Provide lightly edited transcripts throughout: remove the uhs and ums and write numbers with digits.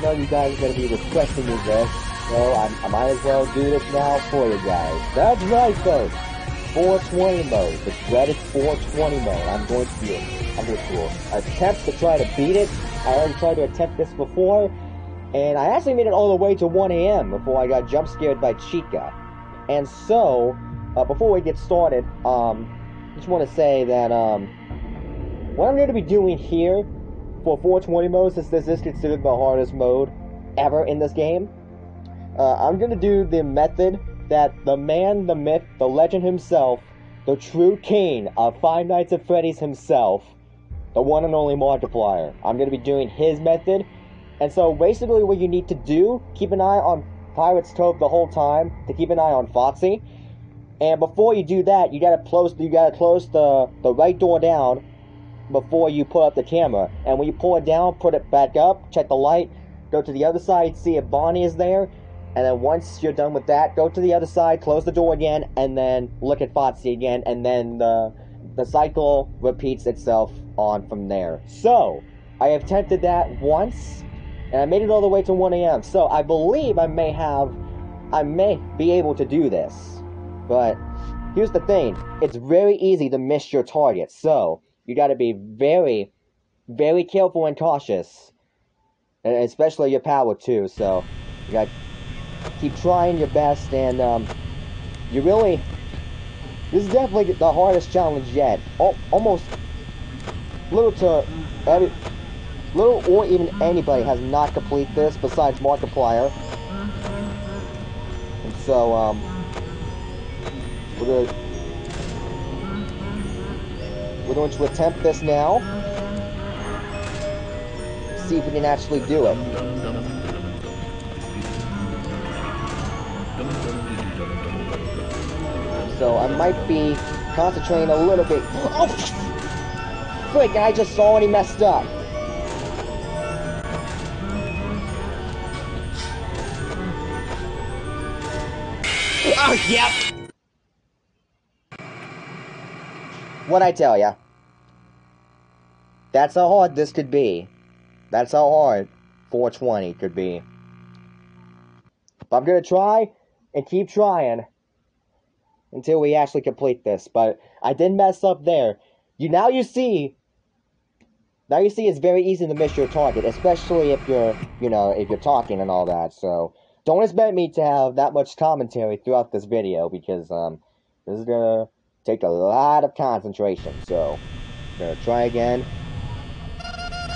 know you guys are going to be requesting me this, so I might as well do this now for you guys. That's right, folks. 420 mode, the dreaded 420 mode. I'm going to attempt to try to beat it. I already tried to attempt this before, and I actually made it all the way to 1 a.m. before I got jump scared by Chica. And so, before we get started, just want to say that what I'm going to be doing here for 420 mode, since this is considered the hardest mode ever in this game, I'm going to do the method that the man, the myth, the legend himself, the true king of Five Nights at Freddy's himself, the one and only Markiplier. I'm going to be doing his method. And so basically what you need to do, keep an eye on Pirate's Cove the whole time, to keep an eye on Foxy. And before you do that, you gotta close the right door down before you put up the camera. And when you pull it down, put it back up, check the light, go to the other side, see if Bonnie is there. And then once you're done with that, go to the other side, close the door again, and then look at Foxy again, and then the cycle repeats itself on from there. So, I have attempted that once, and I made it all the way to 1 a.m. So, I believe I may be able to do this. But, here's the thing, it's very easy to miss your target, so, you gotta be very, very careful and cautious. And especially your power too, so, you gotta keep trying your best, and this is definitely the hardest challenge yet. Almost little or even anybody has not completed this besides Markiplier. And so we're going to attempt this now. See if we can actually do it. So I might be concentrating a little bit. Oh, frick! I just already messed up. Oh, yep. What'd I tell ya? That's how hard this could be. That's how hard 420 could be. But I'm gonna try and keep trying until we actually complete this. But I did mess up there. Now you see it's very easy to miss your target, especially if you're talking and all that. So don't expect me to have that much commentary throughout this video, because this is gonna take a lot of concentration. So I'm gonna try again.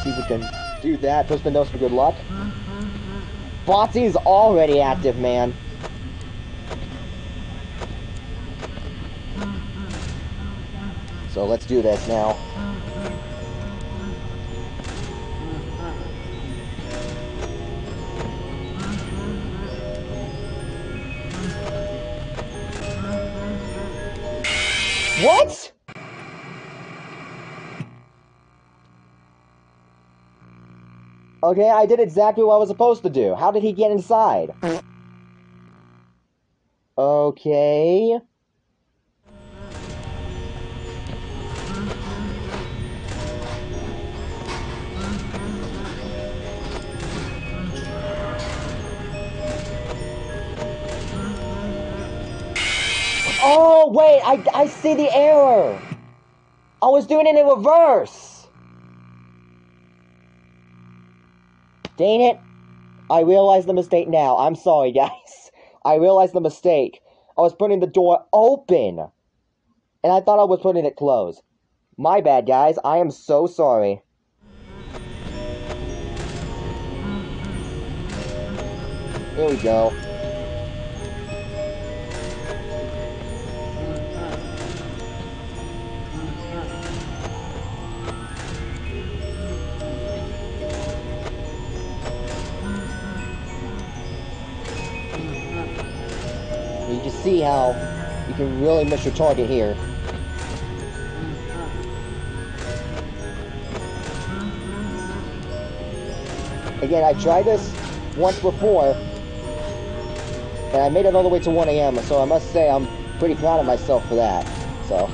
See if we can do that. Push the nose for good luck. Foxy's already active, man. So let's do this now. What? Okay, I did exactly what I was supposed to do. How did he get inside? Okay. Oh, wait, I see the error. I was doing it in reverse. Dang it. I realize the mistake now. I'm sorry, guys. I realized the mistake. I was putting the door open, and I thought I was putting it closed. My bad, guys. I am so sorry. Here we go. You can see how you can really miss your target here. Again, I tried this once before, and I made it all the way to 1 a.m., so I must say I'm pretty proud of myself for that. So.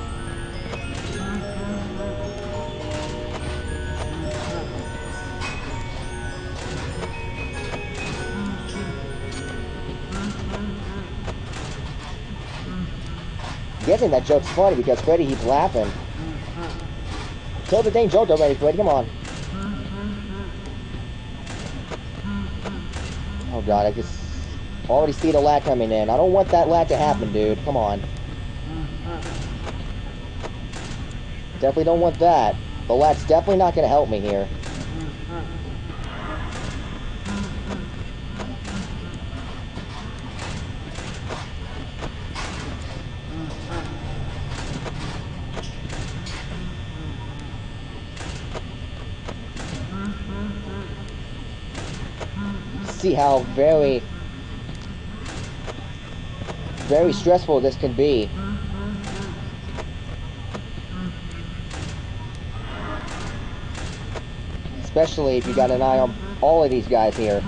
Guessing that joke's funny because Freddy keeps laughing. Kill the dang joke already, Freddy, come on. Oh god, I just already see the lag coming in. I don't want that lag to happen, dude. Come on. Definitely don't want that. The lag's definitely not gonna help me here. See how very stressful this can be. Especially if you got an eye on all of these guys here.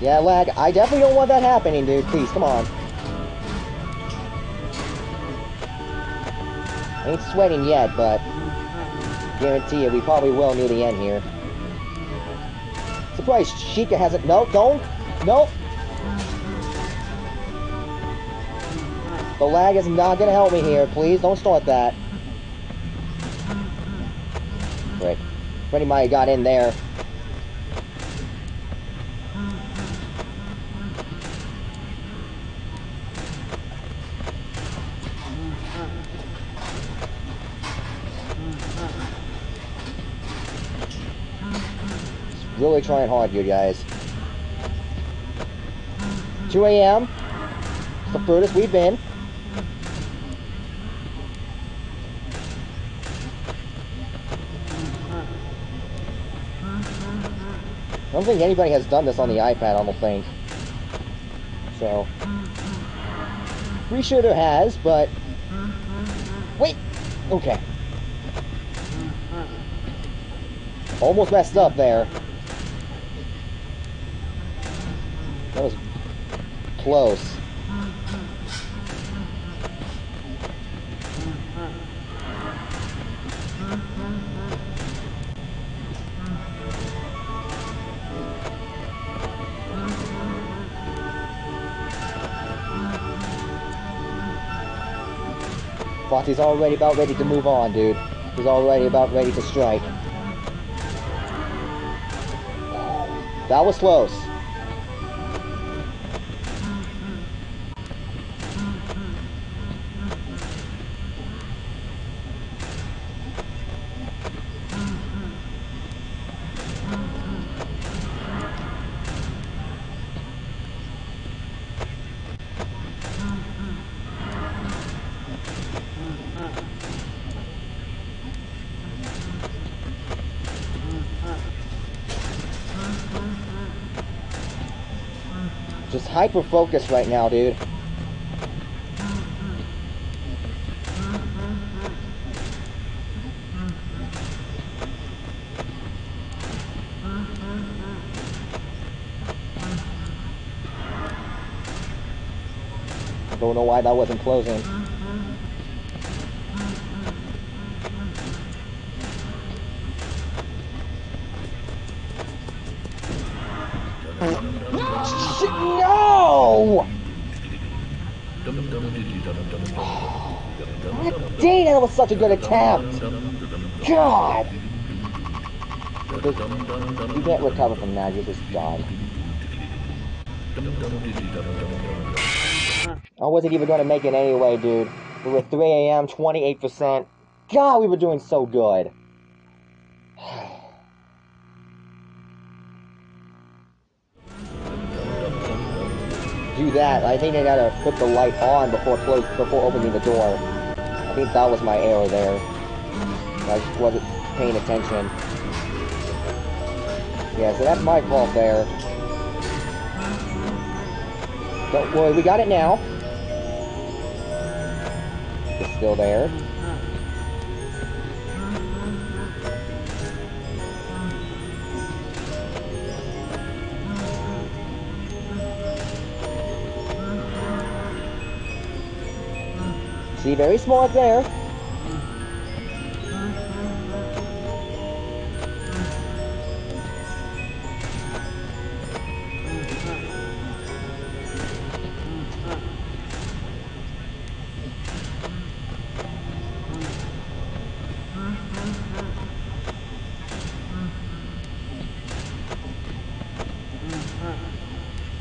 Yeah, lag. I definitely don't want that happening, dude. Please, come on. Ain't sweating yet, but guarantee you we probably will near the end here. Surprised Sheikah hasn't... No, don't! Nope! The lag is not gonna help me here. Please, don't start that. Right. Freddy might have got in there. Really trying hard here, guys. 2 a.m. It's the furthest we've been. I don't think anybody has done this on the iPad, I don't think. So. Pretty sure there has, but... Wait! Okay. Almost messed up there. That was close. Fozzy's already about ready to move on, dude. He's already about ready to strike. That was close. Just hyper focus right now, dude. Don't know why that wasn't closing. No! God dang, that was such a good attempt! God! You can't recover from that, you just died. I wasn't even going to make it anyway, dude. We were 3 a.m., 28%. God, we were doing so good. Do that. I think I gotta put the light on before opening the door. I think that was my error there. I just wasn't paying attention. Yeah, so that's my fault there. Don't worry, we got it now. It's still there. See, very smart there.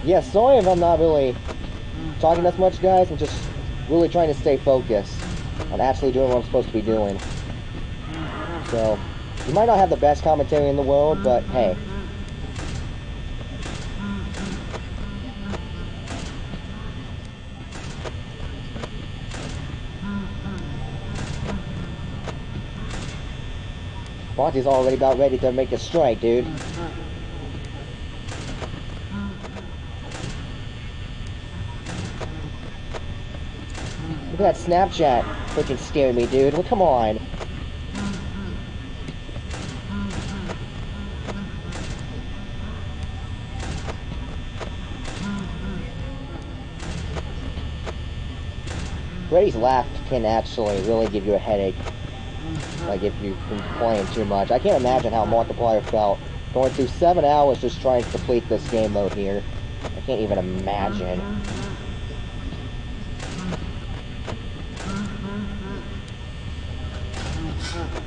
Yeah, sorry if I'm not really talking as much, guys. I'm just really trying to stay focused on actually doing what I'm supposed to be doing. So, you might not have the best commentary in the world, but hey. Monty's already about ready to make a strike, dude. Look at that Snapchat freaking scaring me, dude. Well, come on. Freddy's laugh can actually really give you a headache. Like, if you've been playing too much. I can't imagine how Markiplier felt going through 7 hours just trying to complete this game mode here. I can't even imagine.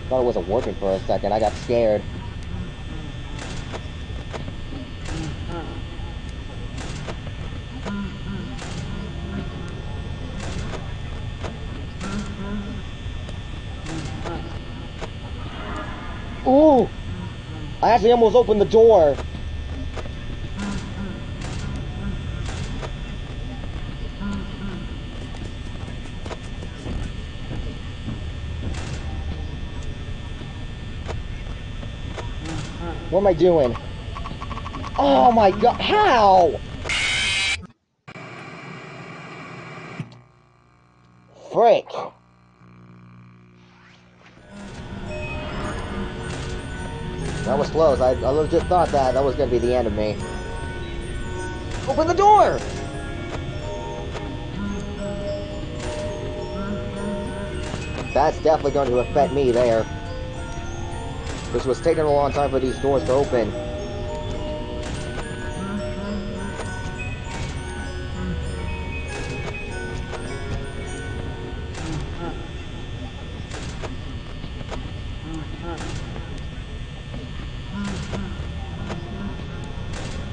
Thought it wasn't working for a second. I got scared. Ooh! I actually almost opened the door. What am I doing? Oh my god, how? Frick. That was close. I legit thought that was gonna be the end of me. Open the door! That's definitely going to affect me there. This was taking a long time for these doors to open.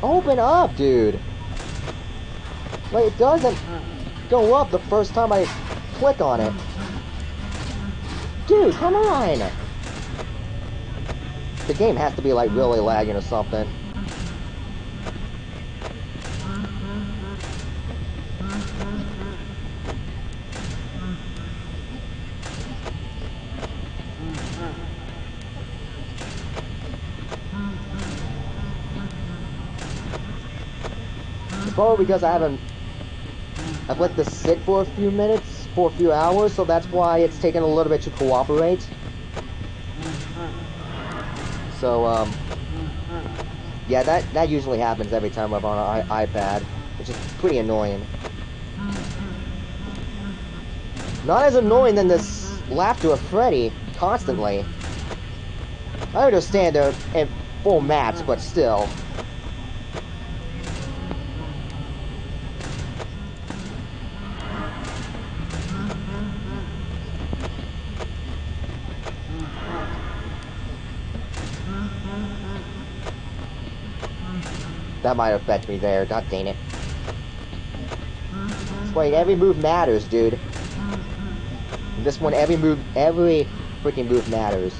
Open up, dude! Like, it doesn't go up the first time I click on it. Dude, come on! The game has to be, like, really lagging or something. It's probably because I've let this sit for a few minutes, for a few hours, so that's why it's taken a little bit to cooperate. So, yeah, that usually happens every time I'm on an iPad, which is pretty annoying. Not as annoying than this laughter of Freddy constantly. I understand they're in full maps, but still. That might affect me there, god dang it. Wait, every move matters, dude. In this one, every freaking move matters.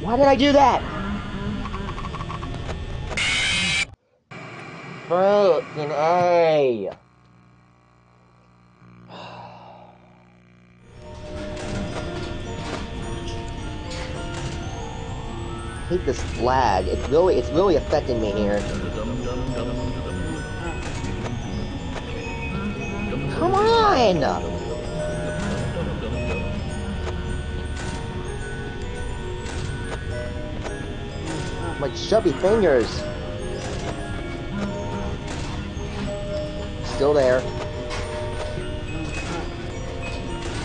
Why did I do that? Freaking A! I hate this lag. It's really affecting me here. Come on! My chubby fingers. Still there.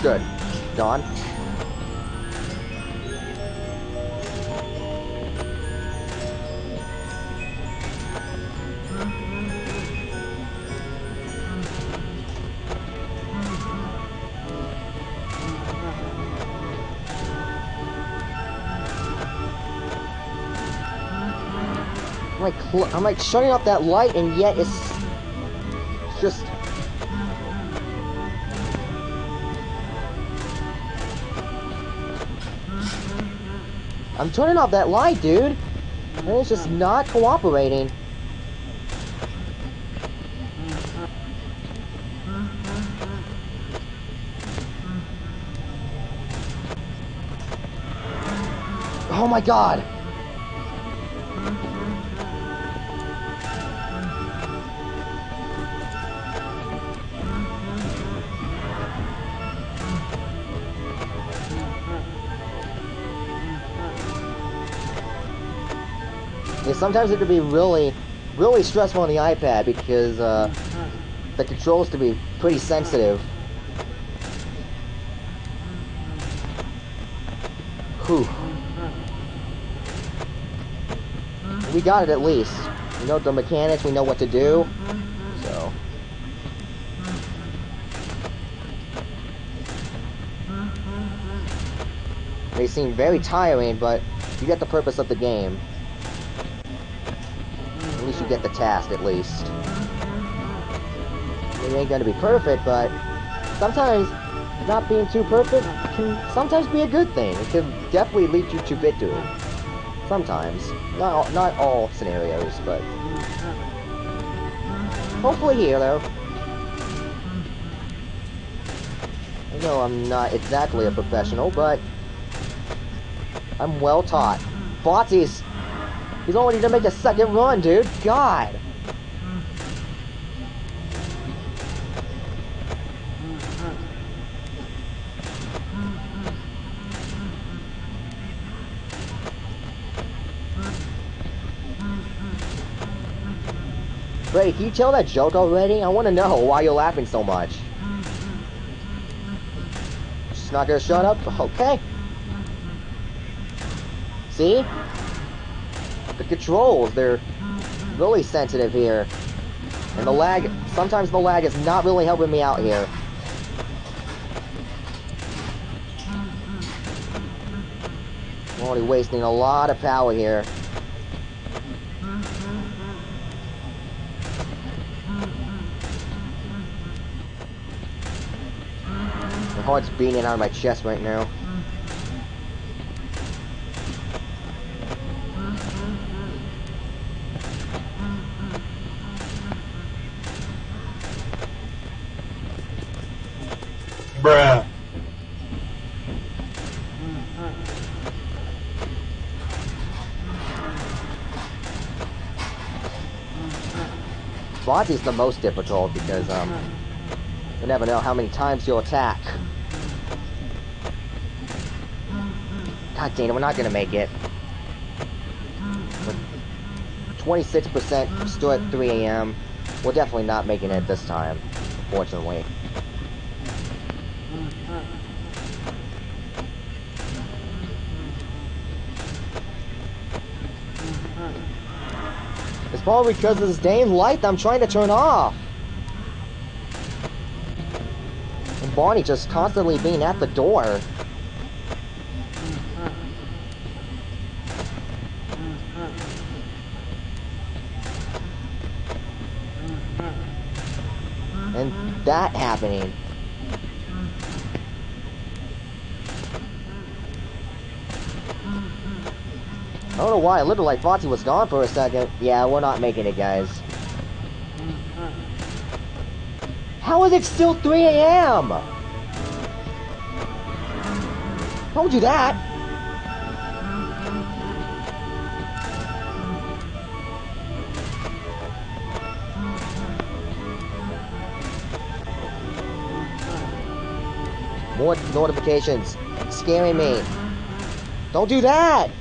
Good. Gone. I'm like shutting off that light, and yet it's just. I'm turning off that light, dude, and it's just not cooperating. Oh my god! Yeah, sometimes it can be really stressful on the iPad because the controls can be pretty sensitive. Whew. We got it at least. We know the mechanics, we know what to do. So. They seem very tiring, but you get the purpose of the game. At least you get the task, at least. It ain't gonna be perfect, but sometimes not being too perfect can sometimes be a good thing. It can definitely lead you to victory. Sometimes. Not all scenarios, but hopefully here, though. I know I'm not exactly a professional, but I'm well taught. Botsy's... He's already gonna make a second run, dude. God! Freddy, can you tell that joke already? I want to know why you're laughing so much. Just not gonna shut up? Okay. See? The controls, they're really sensitive here. And the lag, sometimes the lag is not really helping me out here. I'm already wasting a lot of power here. My heart's beating out of my chest right now. Bruh. Botsy's the most difficult because, you never know how many times you'll attack. God damn it, we're not gonna make it. 26% still at 3 AM. We're definitely not making it this time, fortunately. It's probably because of this dang light that I'm trying to turn off. And Barney just constantly being at the door. And that happening. I don't know why, it looked like Botsy was gone for a second. Yeah, we're not making it, guys. How is it still 3 AM? Told you that. More notifications. Scaring me. Don't do that!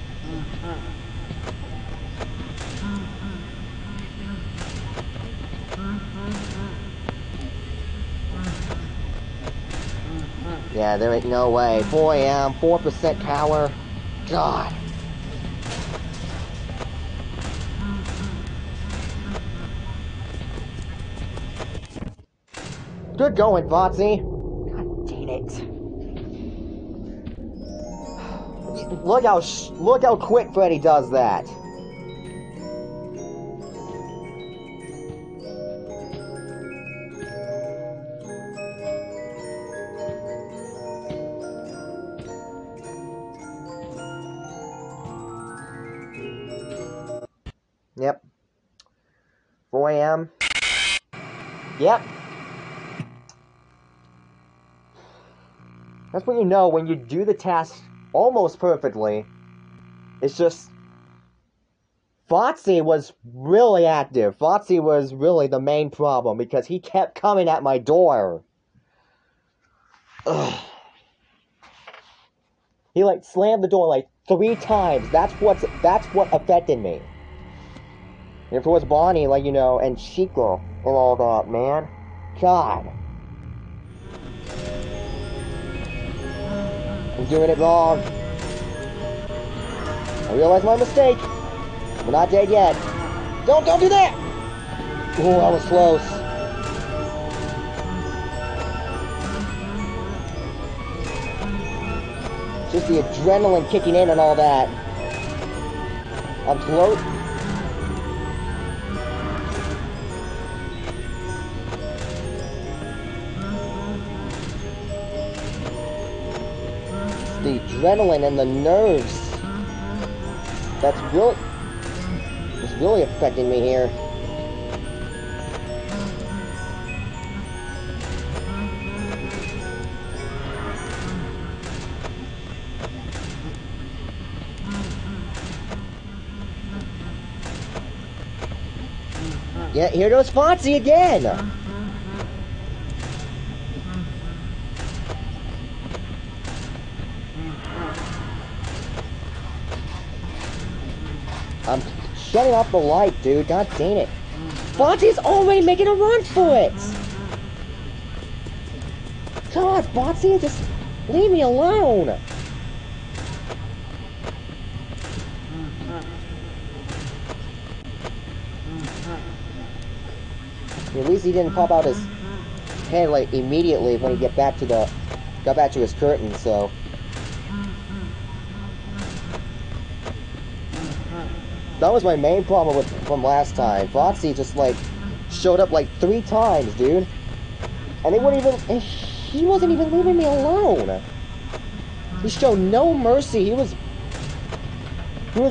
Yeah, there ain't no way. 4 AM, 4% power. God. Good going, Botsy. God dang it. Look how quick Freddy does that. 4 a.m. Yep. That's when you know when you do the task almost perfectly. It's just... Foxy was really active. Foxy was really the main problem because he kept coming at my door. Ugh. He like slammed the door like 3 times. That's what affected me. And if it was Bonnie, like, you know, and Chica and all that, man. God. I'm doing it wrong. I realize my mistake. We're not dead yet. Don't do that! Oh, that was close. Just the adrenaline kicking in and all that. I'm float. It's the adrenaline and the nerves. That's really affecting me here. Yeah, here goes Foxy again! I'm shutting off the light, dude. God dang it. Foxy's already making a run for it! God, Foxy, just leave me alone! At least he didn't pop out his head like immediately when he got back to his curtain, so. That was my main problem from last time. Foxy just like showed up like 3 times, dude. And he wasn't even leaving me alone. He showed no mercy. He was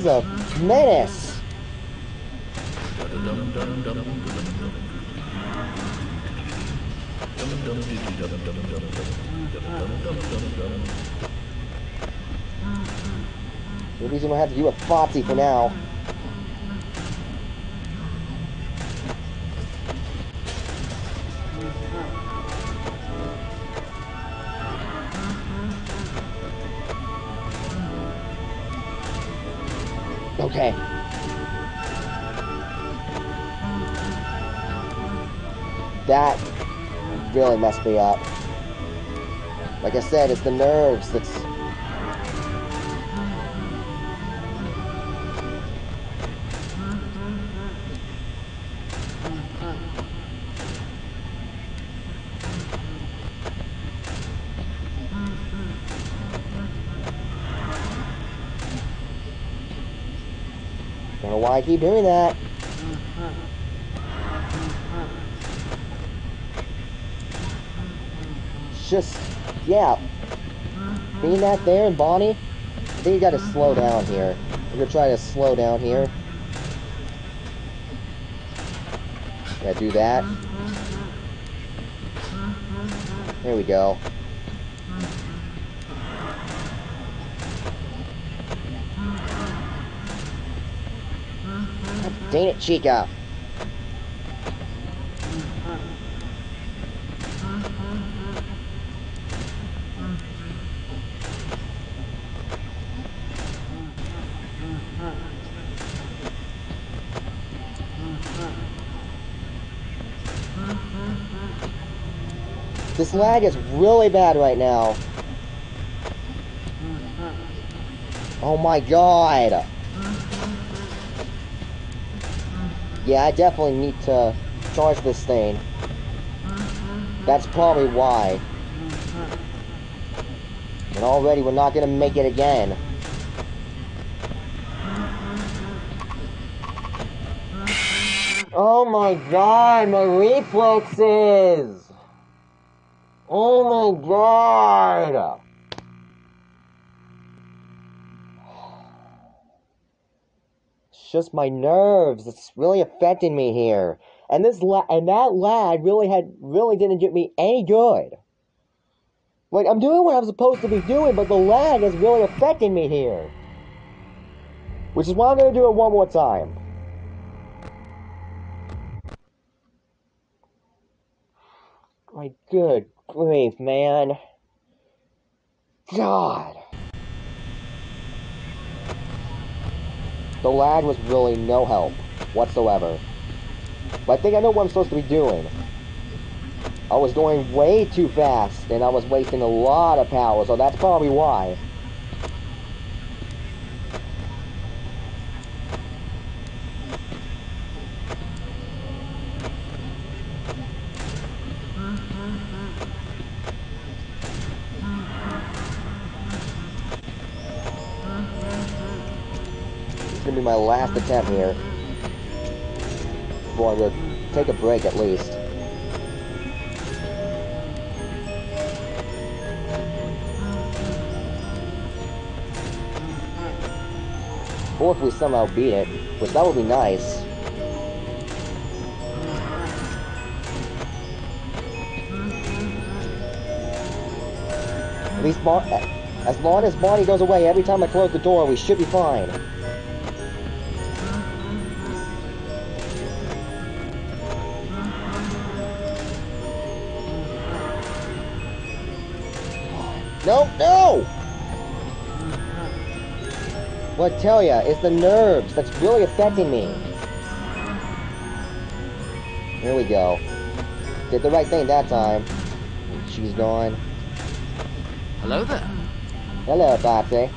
a menace. At least we don't have to deal with Foxy for now. Okay. That really messed me up. Like I said, it's the nerves that's... Don't know why I keep doing that. It's just, yeah. Being that there and Bonnie, I think you gotta slow down here. I'm gonna try to slow down here. Gotta do that. There we go. God dang it, Chica. This lag is really bad right now. Oh my god. Yeah, I definitely need to charge this thing. That's probably why. And already we're not gonna make it again. Oh my god, my reflexes! Oh my god! It's just my nerves. It's really affecting me here. And that lag really didn't get me any good. Like, I'm doing what I'm supposed to be doing, but the lag is really affecting me here. Which is why I'm going to do it one more time. My good grief, man. God. The lag was really no help whatsoever. But I think I know what I'm supposed to be doing. I was going way too fast, and I was wasting a lot of power, so that's probably why. It's gonna be my last attempt here. Before I go take a break at least. Or if we somehow beat it, which that would be nice. At least, as long as Bonnie goes away every time I close the door, we should be fine. No, no! What I tell ya, it's the nerves that's really affecting me. Here we go. Did the right thing that time. She's gone. Hello there. Hello, Foxy.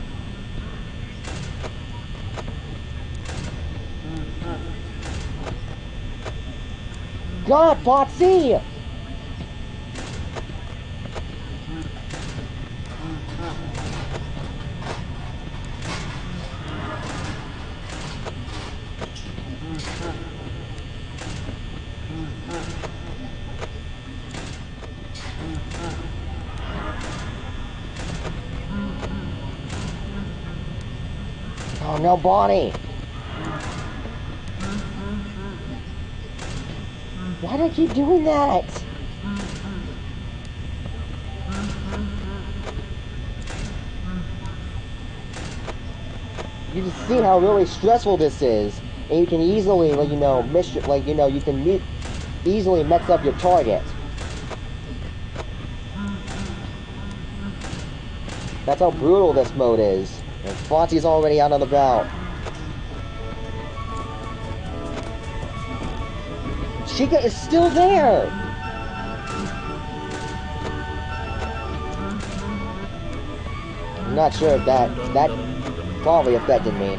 God, Foxy! Oh no, Bonnie! Why do I keep doing that? You can see how really stressful this is, and you can easily, like, you know, you can easily mess up your target. That's how brutal this mode is. And Foxy's already out on the route. Chica is still there! I'm not sure if that probably affected me.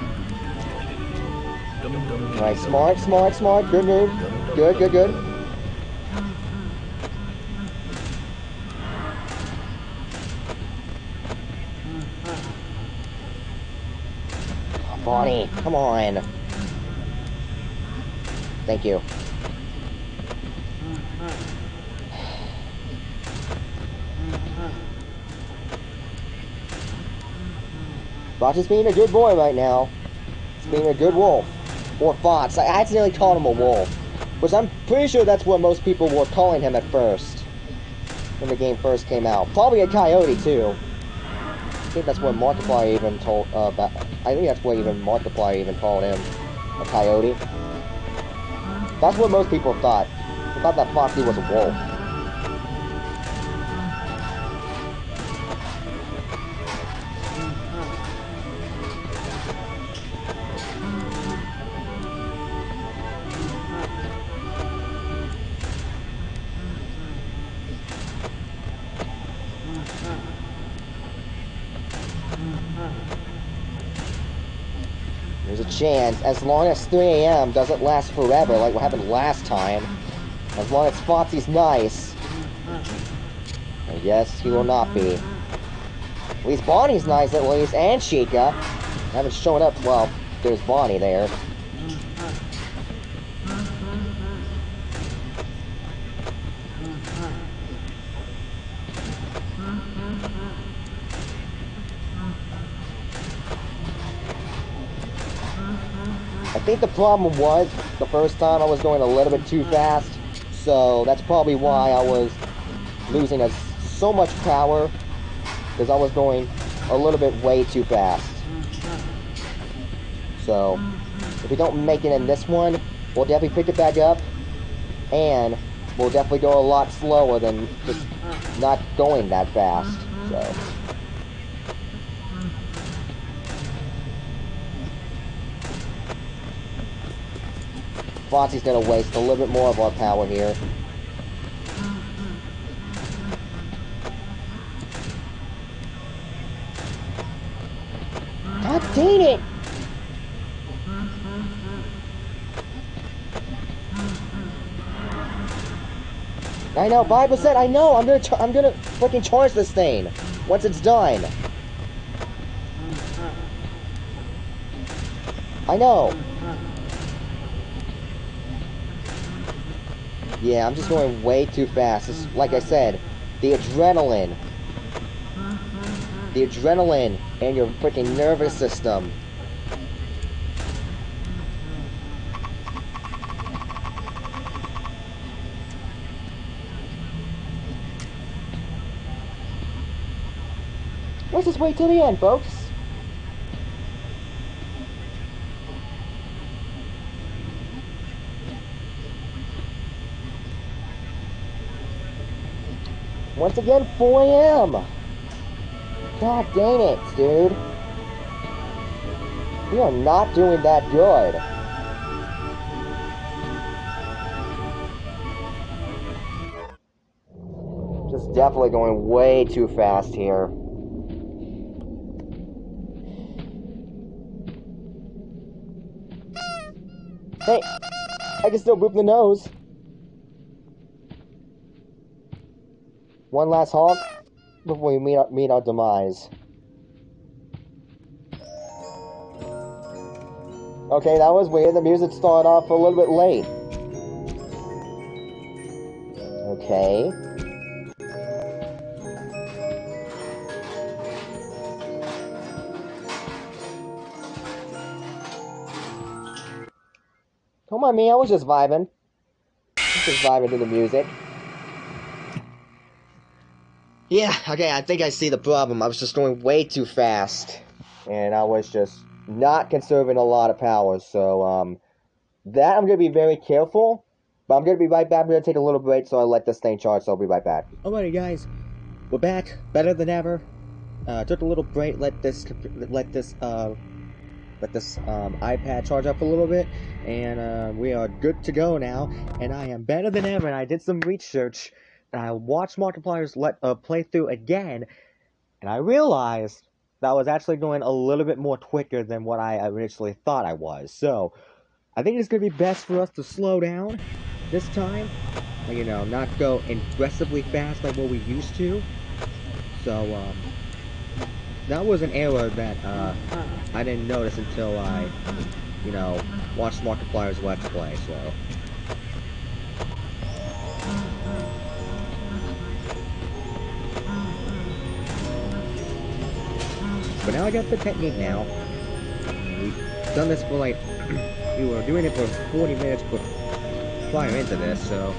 Alright, smart. Good move. Good. Bonnie, come on. Thank you. Fox is being a good boy right now. He's being a good wolf. Or fox. I accidentally called him a wolf. Which I'm pretty sure that's what most people were calling him at first. When the game first came out. Probably a coyote, too. I think that's what Markiplier even told, I think that's what even Markiplier even called him. A coyote. That's what most people thought. They thought that Foxy was a wolf. There's a chance, as long as 3 AM doesn't last forever like what happened last time, as long as Foxy's nice, I guess he will not be. At least Bonnie's nice at least, and Chica. Haven't shown up, well, there's Bonnie there. I think the problem was, the first time I was going a little bit too fast, so that's probably why I was losing so much power, because I was going a little bit way too fast. So, if we don't make it in this one, we'll definitely pick it back up, and we'll definitely go a lot slower than just not going that fast, so. Foxy's gonna waste a little bit more of our power here. God dang it! I know, 5%, I know! I'm gonna freaking charge this thing once it's done. I know. Yeah, I'm just going way too fast. It's, like I said, the adrenaline. The adrenaline and your freaking nervous system. Let's just wait till the end, folks. Once again, 4 AM. God dang it, dude. We are not doing that good. Just definitely going way too fast here. Hey, I can still boop the nose. One last honk before we meet our demise. Okay, that was weird. The music started off a little bit late. Okay. Come on, me. I was just vibing. Just vibing to the music. Yeah, okay, I think I see the problem. I was just going way too fast. And I was just not conserving a lot of power. So, that I'm going to be very careful. But I'm going to be right back. I'm going to take a little break so I let this thing charge. So I'll be right back. Alrighty, guys. We're back. Better than ever. Took a little break. Let this iPad charge up a little bit, and we are good to go now, and I am better than ever, and I did some research, and I watched Markiplier's play through again, and I realized that I was actually going a little bit more quicker than what I initially thought I was, so I think it's going to be best for us to slow down this time, you know, not go aggressively fast like what we used to, so, that was an error that, I didn't notice until I, you know, watched Markiplier's Let's Play, so. But now I got the technique now. We've done this for like, we were doing it for 40 minutes prior into this, so.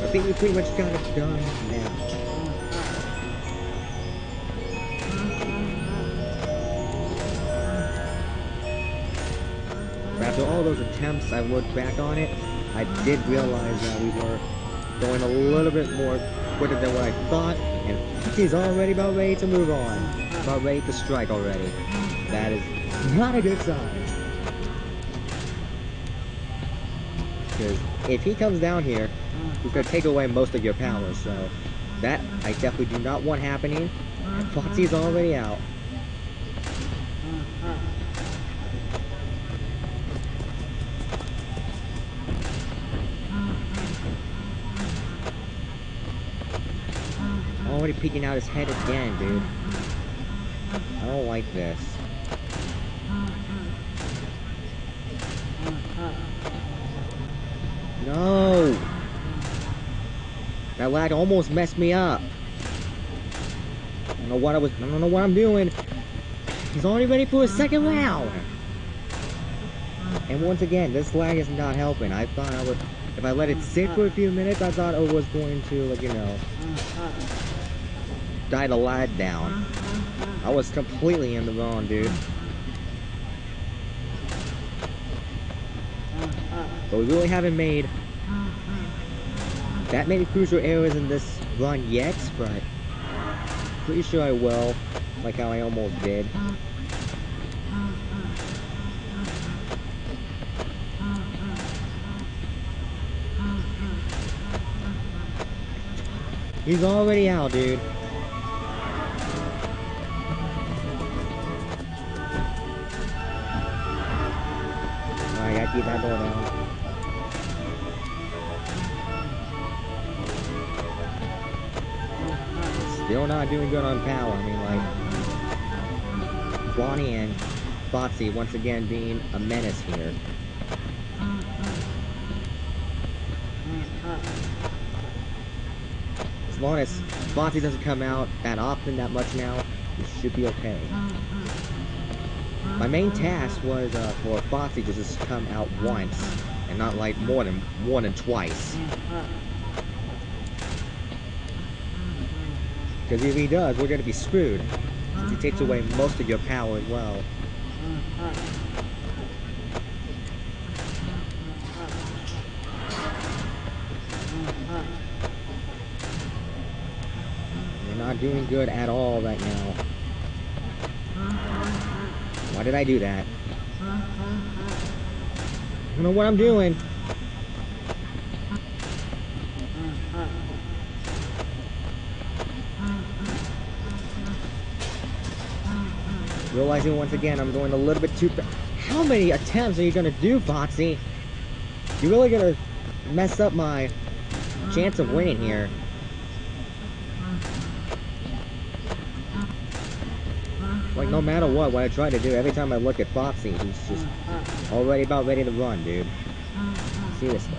I think we pretty much got it done now. After all those attempts, I looked back on it, I did realize that we were going a little bit more quicker than what I thought, and he's already about ready to move on. About ready to strike already. That is not a good sign. Because if he comes down here, he's going to take away most of your power, so that I definitely do not want happening. And Foxy's already out. Already peeking out his head again, dude. I don't like this. No! That lag almost messed me up. I don't know what I'm doing. He's already ready for a second round! And once again, this lag is not helping. I thought I would... If I let it sit for a few minutes, I thought it was going to, like, you know... die the lag down. I was completely in the wrong, dude. But we really haven't made that many crucial errors in this run yet, but pretty sure I will, like how I almost did. He's already out, dude. Alright, gotta keep that door down. Still not doing good on power. I mean, like, Bonnie and Foxy once again being a menace here. As long as Foxy doesn't come out that often, that much now, we should be okay. My main task was for Foxy to just come out once, and not like more than twice. Because if he does, we're gonna be screwed. Since he takes away most of your power as well. We're not doing good at all right now. Why did I do that? I don't know what I'm doing. Realizing once again I'm going a little bit too fast. How many attempts are you gonna do, Foxy? You're really gonna mess up my chance of winning here. Like, no matter what I try to do, every time I look at Foxy, he's just already about ready to run, dude. Seriously.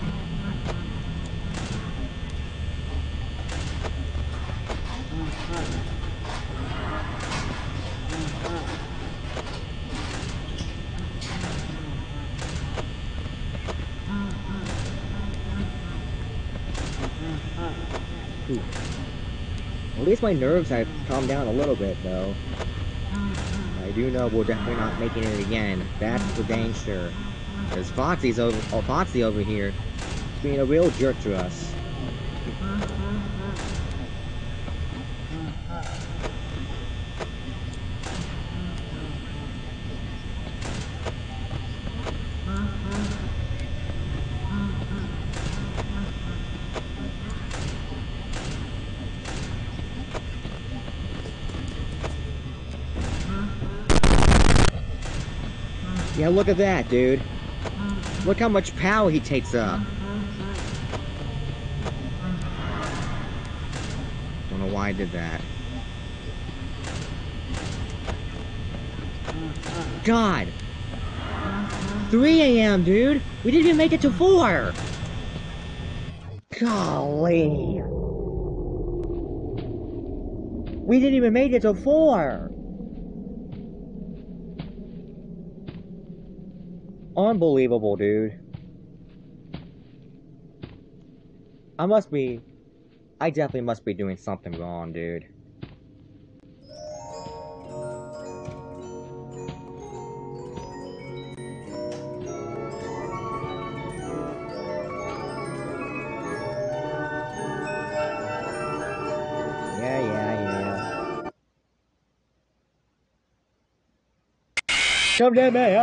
Ooh. At least my nerves have calmed down a little bit, though. I do know we're definitely not making it again. That's for dang sure. Because Foxy over here is being a real jerk to us. Yeah, look at that, dude. Look how much power he takes up. Don't know why I did that. God! 3 AM, dude! We didn't even make it to 4! Golly! We didn't even make it to 4! Unbelievable, dude. I definitely must be doing something wrong, dude. Yeah. Come to me!